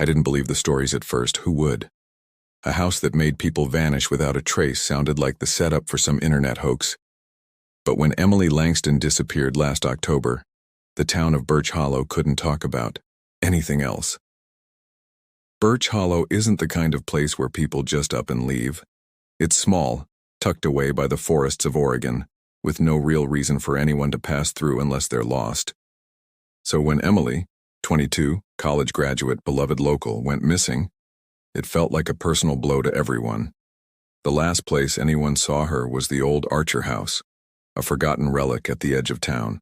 I didn't believe the stories at first. Who would? A house that made people vanish without a trace sounded like the setup for some internet hoax. But when Emily Langston disappeared last October, the town of Birch Hollow couldn't talk about anything else. Birch Hollow isn't the kind of place where people just up and leave. It's small, tucked away by the forests of Oregon, with no real reason for anyone to pass through unless they're lost. So when Emily, 22, college graduate, beloved local, went missing, it felt like a personal blow to everyone. The last place anyone saw her was the old Archer house, a forgotten relic at the edge of town.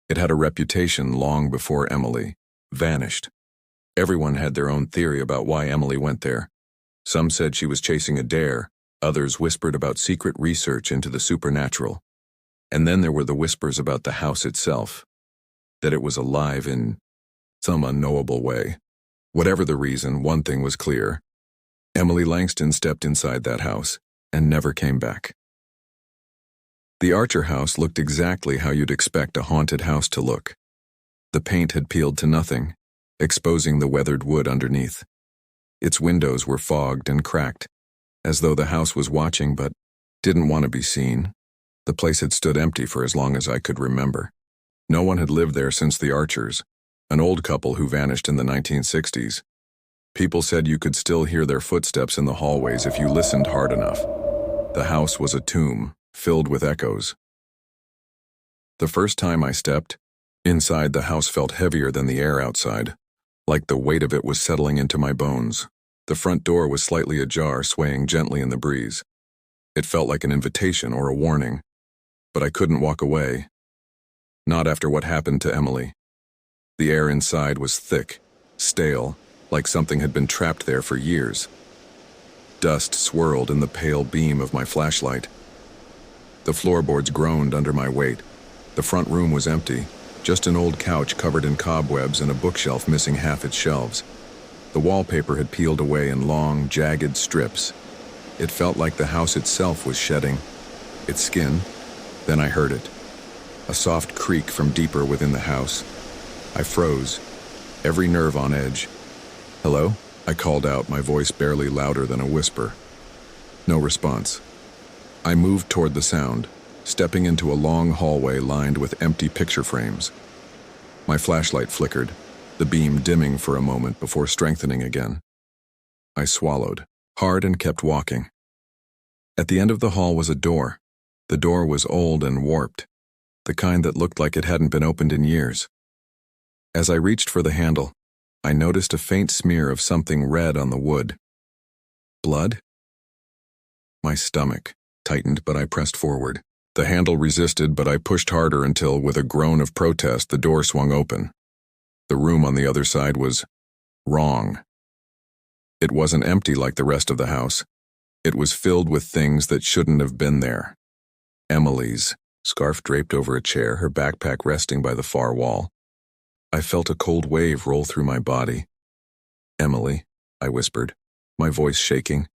It had a reputation long before Emily vanished. Everyone had their own theory about why Emily went there. Some said she was chasing a dare, others whispered about secret research into the supernatural. And then there were the whispers about the house itself, that it was alive in some unknowable way. Whatever the reason, one thing was clear. Emily Langston stepped inside that house and never came back. The Archer house looked exactly how you'd expect a haunted house to look. The paint had peeled to nothing, exposing the weathered wood underneath. Its windows were fogged and cracked, as though the house was watching but didn't want to be seen. The place had stood empty for as long as I could remember. No one had lived there since the Archers, an old couple who vanished in the 1960s. People said you could still hear their footsteps in the hallways if you listened hard enough. The house was a tomb, filled with echoes. The first time I stepped, inside the house felt heavier than the air outside, like the weight of it was settling into my bones. The front door was slightly ajar, swaying gently in the breeze. It felt like an invitation or a warning, but I couldn't walk away. Not after what happened to Emily. The air inside was thick, stale, like something had been trapped there for years. Dust swirled in the pale beam of my flashlight. The floorboards groaned under my weight. The front room was empty, just an old couch covered in cobwebs and a bookshelf missing half its shelves. The wallpaper had peeled away in long, jagged strips. It felt like the house itself was shedding its skin. Then I heard it. A soft creak from deeper within the house. I froze, every nerve on edge. "Hello?" I called out, my voice barely louder than a whisper. No response. I moved toward the sound, stepping into a long hallway lined with empty picture frames. My flashlight flickered, the beam dimming for a moment before strengthening again. I swallowed, hard, and kept walking. At the end of the hall was a door. The door was old and warped, the kind that looked like it hadn't been opened in years. As I reached for the handle, I noticed a faint smear of something red on the wood. Blood? My stomach tightened, but I pressed forward. The handle resisted, but I pushed harder until, with a groan of protest, the door swung open. The room on the other side was wrong. It wasn't empty like the rest of the house. It was filled with things that shouldn't have been there. Emily's scarf draped over a chair, her backpack resting by the far wall. I felt a cold wave roll through my body. "Emily," I whispered, my voice shaking.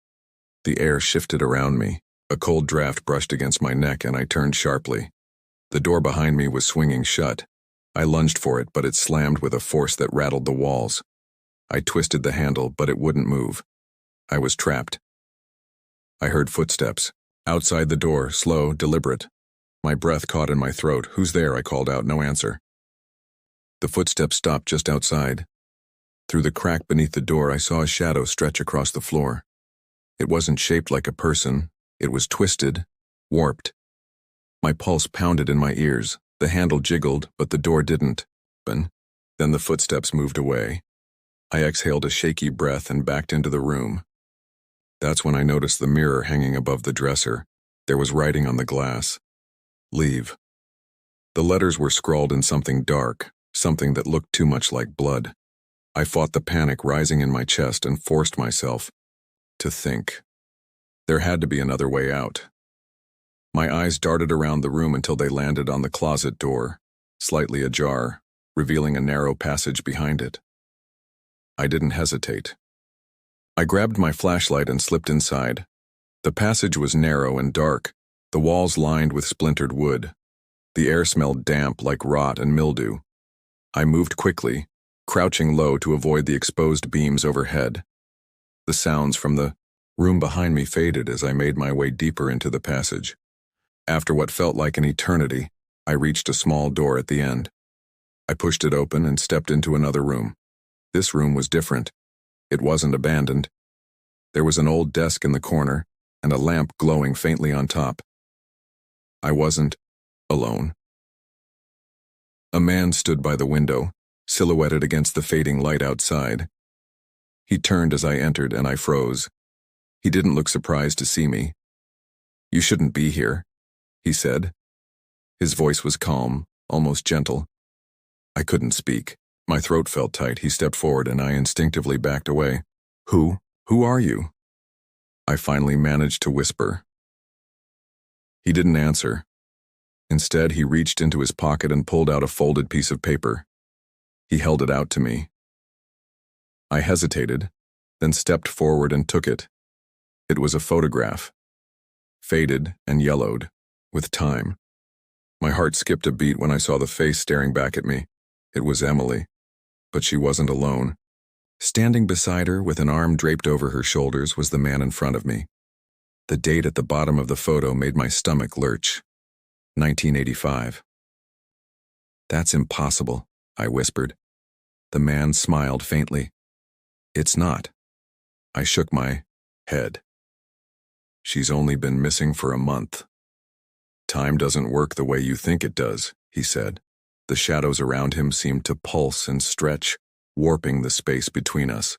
The air shifted around me. A cold draft brushed against my neck, and I turned sharply. The door behind me was swinging shut. I lunged for it, but it slammed with a force that rattled the walls. I twisted the handle, but it wouldn't move. I was trapped. I heard footsteps. Outside the door, slow, deliberate. My breath caught in my throat. "Who's there?" I called out. No answer. The footsteps stopped just outside. Through the crack beneath the door, I saw a shadow stretch across the floor. It wasn't shaped like a person. It was twisted, warped. My pulse pounded in my ears. The handle jiggled, but the door didn't open. Then the footsteps moved away. I exhaled a shaky breath and backed into the room. That's when I noticed the mirror hanging above the dresser. There was writing on the glass. "Leave." The letters were scrawled in something dark, something that looked too much like blood. I fought the panic rising in my chest and forced myself to think. There had to be another way out. My eyes darted around the room until they landed on the closet door, slightly ajar, revealing a narrow passage behind it. I didn't hesitate. I grabbed my flashlight and slipped inside. The passage was narrow and dark, the walls lined with splintered wood. The air smelled damp like rot and mildew. I moved quickly, crouching low to avoid the exposed beams overhead. The sounds from the room behind me faded as I made my way deeper into the passage. After what felt like an eternity, I reached a small door at the end. I pushed it open and stepped into another room. This room was different. It wasn't abandoned. There was an old desk in the corner and a lamp glowing faintly on top. I wasn't alone. A man stood by the window, silhouetted against the fading light outside. He turned as I entered and I froze. He didn't look surprised to see me. "You shouldn't be here," he said. His voice was calm, almost gentle. I couldn't speak. My throat felt tight. He stepped forward and I instinctively backed away. Who are you?" I finally managed to whisper. He didn't answer. Instead, he reached into his pocket and pulled out a folded piece of paper. He held it out to me. I hesitated, then stepped forward and took it. It was a photograph, faded and yellowed, with time. My heart skipped a beat when I saw the face staring back at me. It was Emily, but she wasn't alone. Standing beside her with an arm draped over her shoulders was the man in front of me. The date at the bottom of the photo made my stomach lurch. 1985. "That's impossible," I whispered. The man smiled faintly. "It's not." I shook my head. "She's only been missing for a month." "Time doesn't work the way you think it does," he said. The shadows around him seemed to pulse and stretch, warping the space between us.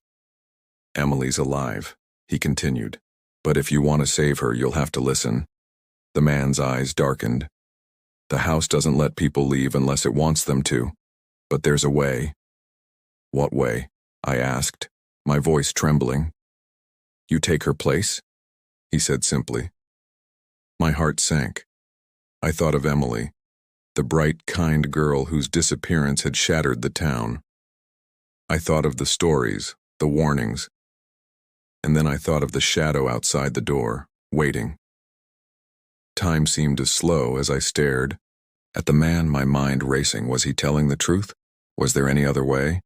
"Emily's alive," he continued. "But if you want to save her, you'll have to listen." The man's eyes darkened. "The house doesn't let people leave unless it wants them to. But there's a way." "What way?" I asked, my voice trembling. "You take her place?" he said simply. My heart sank. I thought of Emily, the bright, kind girl whose disappearance had shattered the town. I thought of the stories, the warnings, and then I thought of the shadow outside the door, waiting. Time seemed to slow as I stared at the man, my mind racing. Was he telling the truth? Was there any other way?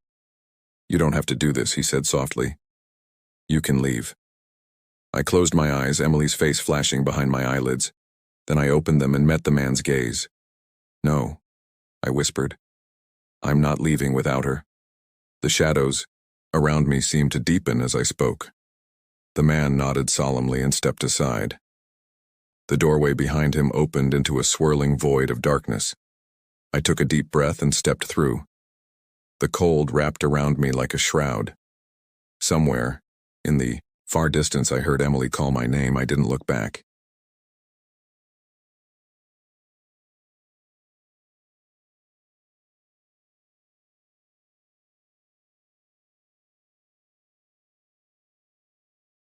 "You don't have to do this," he said softly. "You can leave." I closed my eyes, Emily's face flashing behind my eyelids. Then I opened them and met the man's gaze. "No," I whispered. "I'm not leaving without her." The shadows around me seemed to deepen as I spoke. The man nodded solemnly and stepped aside. The doorway behind him opened into a swirling void of darkness. I took a deep breath and stepped through. The cold wrapped around me like a shroud. Somewhere, in the far distance, I heard Emily call my name. I didn't look back.